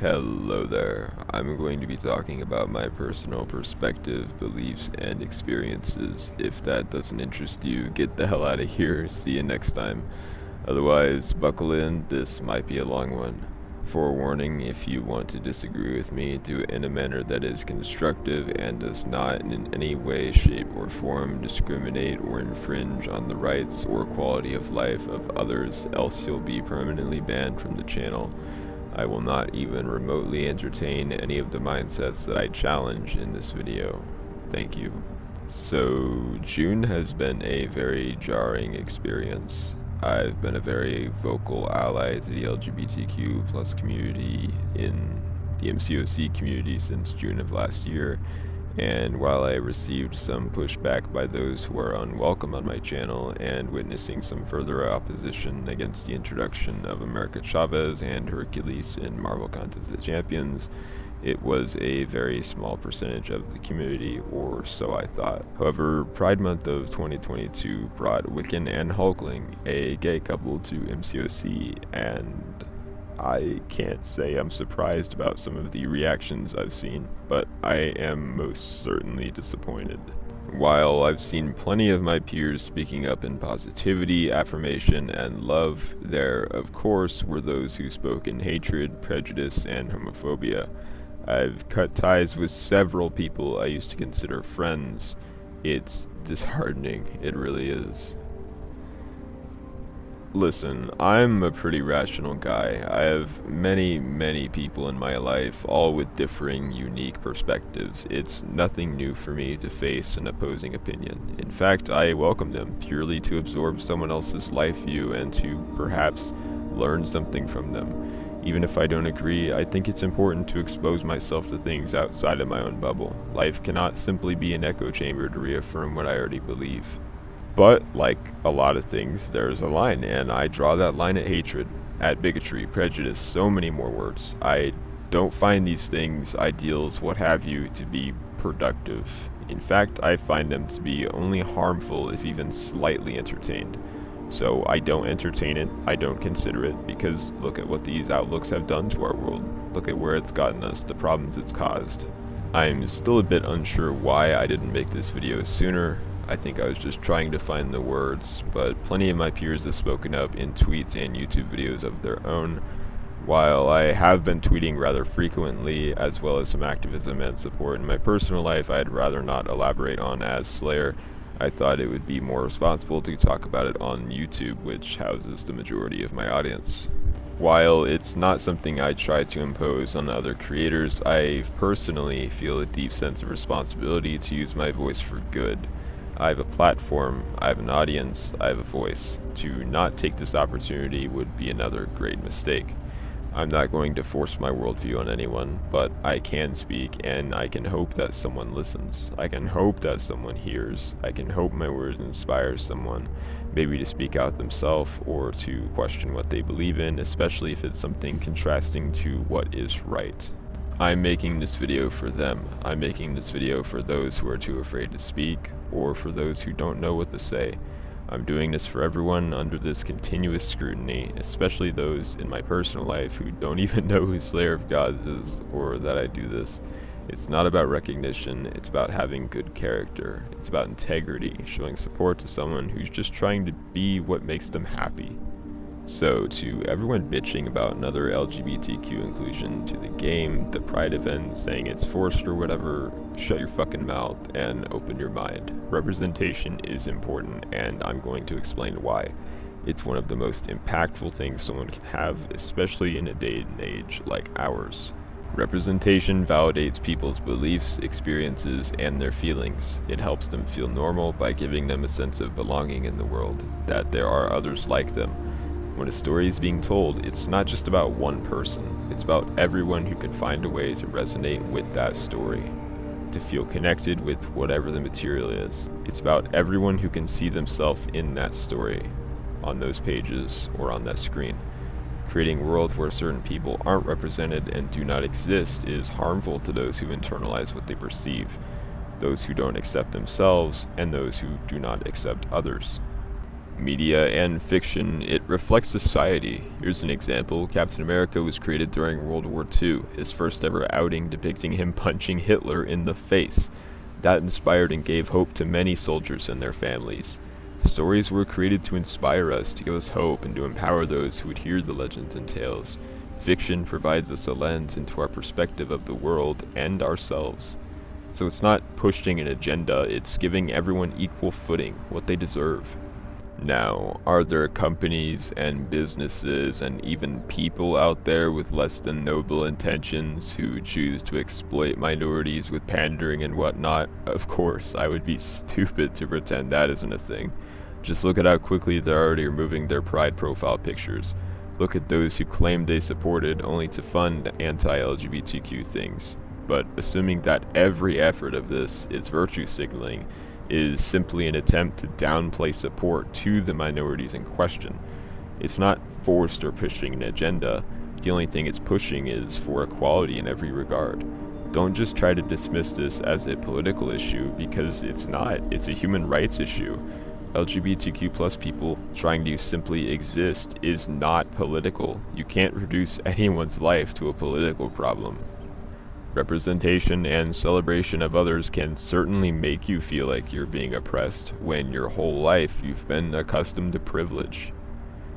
Hello there. I'm going to be talking about my personal perspective, beliefs, and experiences. If that doesn't interest you, get the hell out of here. See you next time. Otherwise, buckle in, this might be a long one. Forewarning, if you want to disagree with me, do it in a manner that is constructive and does not in any way, shape, or form discriminate or infringe on the rights or quality of life of others, else you'll be permanently banned from the channel. I will not even remotely entertain any of the mindsets that I challenge in this video. Thank you. So, June has been a very jarring experience. I've been a very vocal ally to the LGBTQ plus community in the MCOC community since June of last year, and while I received some pushback by those who are unwelcome on my channel and witnessing some further opposition against the introduction of America Chavez and Hercules in Marvel Contest of Champions, it was a very small percentage of the community, or so I thought. However, Pride Month of 2022 brought Wiccan and Hulkling, a gay couple, to MCOC, and I can't say I'm surprised about some of the reactions I've seen, but I am most certainly disappointed. While I've seen plenty of my peers speaking up in positivity, affirmation, and love, there, of course, were those who spoke in hatred, prejudice, and homophobia. I've cut ties with several people I used to consider friends. It's disheartening, it really is. Listen, I'm a pretty rational guy. I have many people in my life, all with differing, unique perspectives. It's nothing new for me to face an opposing opinion. In fact, I welcome them purely to absorb someone else's life view and to perhaps learn something from them. Even if I don't agree, I think it's important to expose myself to things outside of my own bubble. Life cannot simply be an echo chamber to reaffirm what I already believe. But, like a lot of things, there's a line, and I draw that line at hatred, at bigotry, prejudice, so many more words. I don't find these things, ideals, what have you, to be productive. In fact, I find them to be only harmful if even slightly entertained. So I don't entertain it, I don't consider it, because look at what these outlooks have done to our world. Look at where it's gotten us, the problems it's caused. I'm still a bit unsure why I didn't make this video sooner. I think I was just trying to find the words, but plenty of my peers have spoken up in tweets and YouTube videos of their own. While I have been tweeting rather frequently, as well as some activism and support in my personal life I'd rather not elaborate on as Slayer, I thought it would be more responsible to talk about it on YouTube, which houses the majority of my audience. While it's not something I try to impose on other creators, I personally feel a deep sense of responsibility to use my voice for good. I have a platform, I have an audience, I have a voice. To not take this opportunity would be another great mistake. I'm not going to force my worldview on anyone, but I can speak, and I can hope that someone listens. I can hope that someone hears. I can hope my words inspire someone, maybe to speak out themselves or to question what they believe in, especially if it's something contrasting to what is right. I'm making this video for them. I'm making this video for those who are too afraid to speak, or for those who don't know what to say. I'm doing this for everyone under this continuous scrutiny, especially those in my personal life who don't even know who Slayer of Gods is, or that I do this. It's not about recognition, it's about having good character. It's about integrity, showing support to someone who's just trying to be what makes them happy. So, to everyone bitching about another LGBTQ inclusion to the game, the Pride event, saying it's forced or whatever, shut your fucking mouth and open your mind. Representation is important, and I'm going to explain why. It's one of the most impactful things someone can have, especially in a day and age like ours. Representation validates people's beliefs, experiences, and their feelings. It helps them feel normal by giving them a sense of belonging in the world, that there are others like them. When a story is being told, it's not just about one person, it's about everyone who can find a way to resonate with that story, to feel connected with whatever the material is. It's about everyone who can see themselves in that story, on those pages, or on that screen. Creating worlds where certain people aren't represented and do not exist is harmful to those who internalize what they perceive, those who don't accept themselves, and those who do not accept others. Media and fiction, it reflects society. Here's an example. Captain America was created during World War II, his first ever outing depicting him punching Hitler in the face. That inspired and gave hope to many soldiers and their families. Stories were created to inspire us, to give us hope, and to empower those who would hear the legends and tales. Fiction provides us a lens into our perspective of the world and ourselves. So it's not pushing an agenda, it's giving everyone equal footing, what they deserve. Now, are there companies and businesses and even people out there with less than noble intentions who choose to exploit minorities with pandering and whatnot? Of course, I would be stupid to pretend that isn't a thing. Just look at how quickly they're already removing their pride profile pictures. Look at those who claim they supported only to fund anti-LGBTQ things. But assuming that every effort of this is virtue signaling, is simply an attempt to downplay support to the minorities in question. It's not forced or pushing an agenda. The only thing it's pushing is for equality in every regard. Don't just try to dismiss this as a political issue, because it's not. It's a human rights issue. LGBTQ plus people trying to simply exist is not political. You can't reduce anyone's life to a political problem. Representation and celebration of others can certainly make you feel like you're being oppressed when your whole life you've been accustomed to privilege.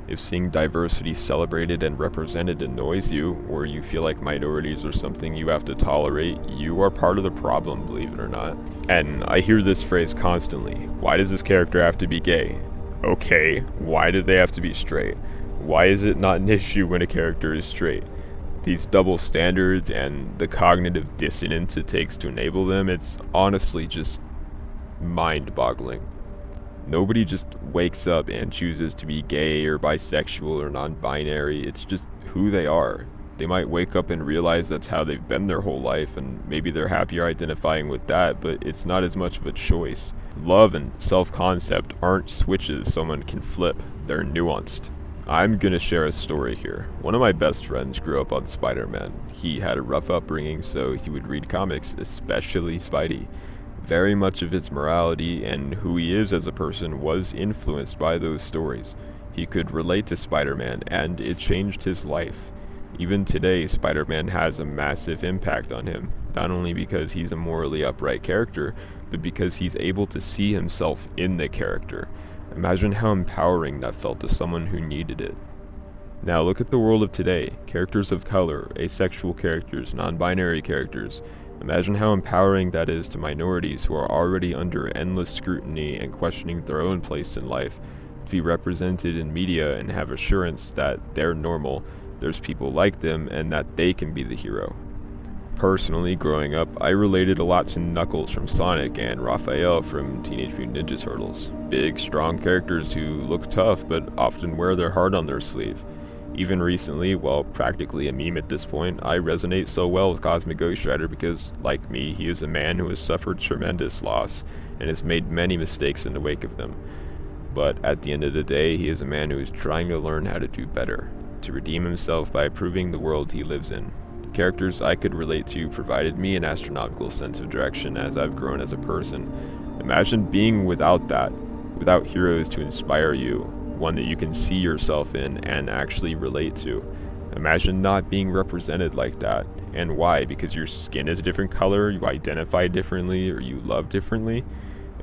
If seeing diversity celebrated and represented annoys you, or you feel like minorities are something you have to tolerate, you are part of the problem, believe it or not. And I hear this phrase constantly. Why does this character have to be gay? Okay, why do they have to be straight? Why is it not an issue when a character is straight? These double standards and the cognitive dissonance it takes to enable them, it's honestly just mind-boggling. Nobody just wakes up and chooses to be gay or bisexual or non-binary. It's just who they are. They might wake up and realize that's how they've been their whole life, and maybe they're happier identifying with that, but it's not as much of a choice. Love and self-concept aren't switches someone can flip. They're nuanced. I'm gonna share a story here. One of my best friends grew up on Spider-Man. He had a rough upbringing, so he would read comics, especially Spidey. Very much of his morality and who he is as a person was influenced by those stories. He could relate to Spider-Man, and it changed his life. Even today, Spider-Man has a massive impact on him, not only because he's a morally upright character, but because he's able to see himself in the character. Imagine how empowering that felt to someone who needed it. Now look at the world of today. Characters of color, asexual characters, non-binary characters. Imagine how empowering that is to minorities who are already under endless scrutiny and questioning their own place in life, to be represented in media and have assurance that they're normal, there's people like them, and that they can be the hero. Personally, growing up, I related a lot to Knuckles from Sonic and Raphael from Teenage Mutant Ninja Turtles. Big, strong characters who look tough but often wear their heart on their sleeve. Even recently, while practically a meme at this point, I resonate so well with Cosmic Ghost Rider because, like me, he is a man who has suffered tremendous loss and has made many mistakes in the wake of them. But at the end of the day, he is a man who is trying to learn how to do better, to redeem himself by improving the world he lives in. Characters I could relate to provided me an astronomical sense of direction as I've grown as a person. Imagine being without that, without heroes to inspire you, one that you can see yourself in and actually relate to. Imagine not being represented like that. And why? Because your skin is a different color, you identify differently, or you love differently?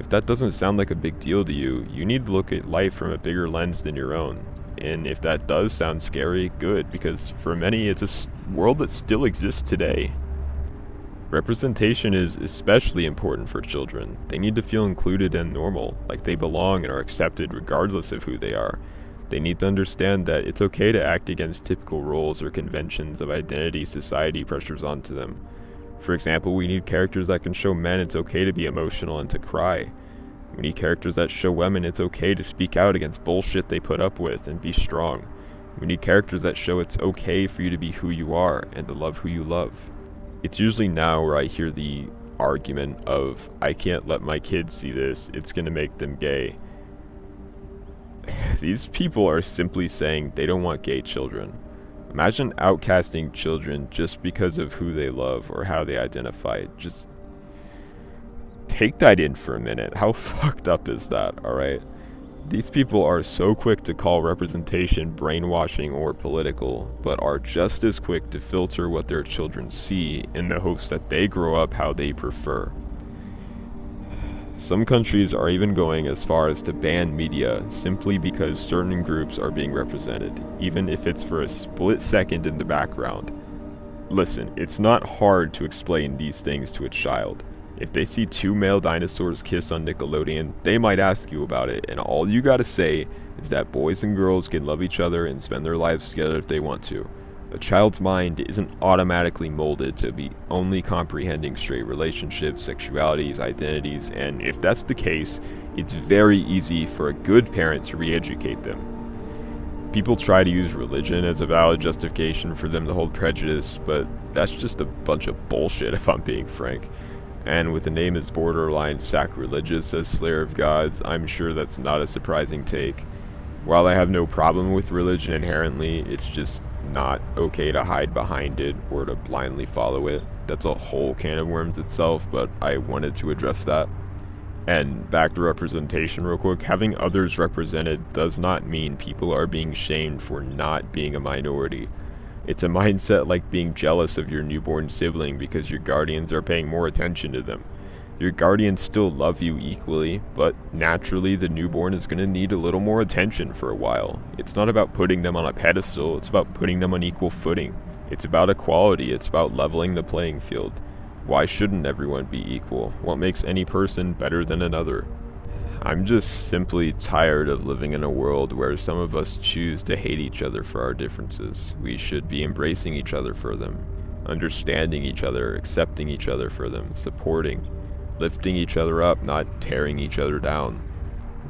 If that doesn't sound like a big deal to you, you need to look at life from a bigger lens than your own. And if that does sound scary, good, because for many it's a world that still exists today. Representation is especially important for children. They need to feel included and normal, like they belong and are accepted regardless of who they are. They need to understand that it's okay to act against typical roles or conventions of identity society pressures onto them. For example, we need characters that can show men it's okay to be emotional and to cry. We need characters that show women it's okay to speak out against bullshit they put up with and be strong. We need characters that show it's okay for you to be who you are and to love who you love. It's usually now where I hear the argument of, I can't let my kids see this, it's gonna make them gay. These people are simply saying they don't want gay children. Imagine outcasting children just because of who they love or how they identify. Just take that in for a minute. How fucked up is that, alright? These people are so quick to call representation brainwashing or political, but are just as quick to filter what their children see in the hopes that they grow up how they prefer. Some countries are even going as far as to ban media simply because certain groups are being represented, even if it's for a split second in the background. Listen, it's not hard to explain these things to a child. If they see two male dinosaurs kiss on Nickelodeon, they might ask you about it, and all you gotta say is that boys and girls can love each other and spend their lives together if they want to. A child's mind isn't automatically molded to be only comprehending straight relationships, sexualities, identities, and if that's the case, it's very easy for a good parent to re-educate them. People try to use religion as a valid justification for them to hold prejudice, but that's just a bunch of bullshit if I'm being frank. And with a name as borderline sacrilegious as Slayer of Gods, I'm sure that's not a surprising take. While I have no problem with religion inherently, it's just not okay to hide behind it or to blindly follow it. That's a whole can of worms itself, but I wanted to address that. And back to representation real quick, having others represented does not mean people are being shamed for not being a minority. It's a mindset like being jealous of your newborn sibling because your guardians are paying more attention to them. Your guardians still love you equally, but naturally the newborn is going to need a little more attention for a while. It's not about putting them on a pedestal, it's about putting them on equal footing. It's about equality, it's about leveling the playing field. Why shouldn't everyone be equal? What makes any person better than another? I'm just simply tired of living in a world where some of us choose to hate each other for our differences. We should be embracing each other for them, understanding each other, accepting each other for them, supporting, lifting each other up, not tearing each other down.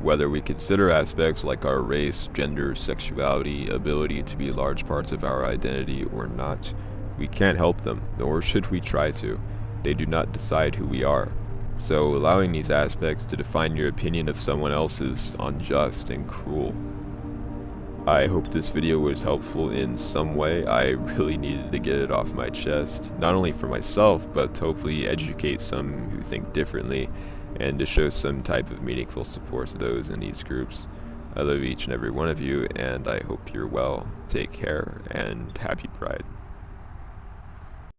Whether we consider aspects like our race, gender, sexuality, ability to be large parts of our identity or not, we can't help them, nor should we try to. They do not decide who we are. So allowing these aspects to define your opinion of someone else is unjust and cruel. I hope this video was helpful in some way. I really needed to get it off my chest, not only for myself, but to hopefully educate some who think differently and to show some type of meaningful support to those in these groups. I love each and every one of you, and I hope you're well. Take care, and happy Pride.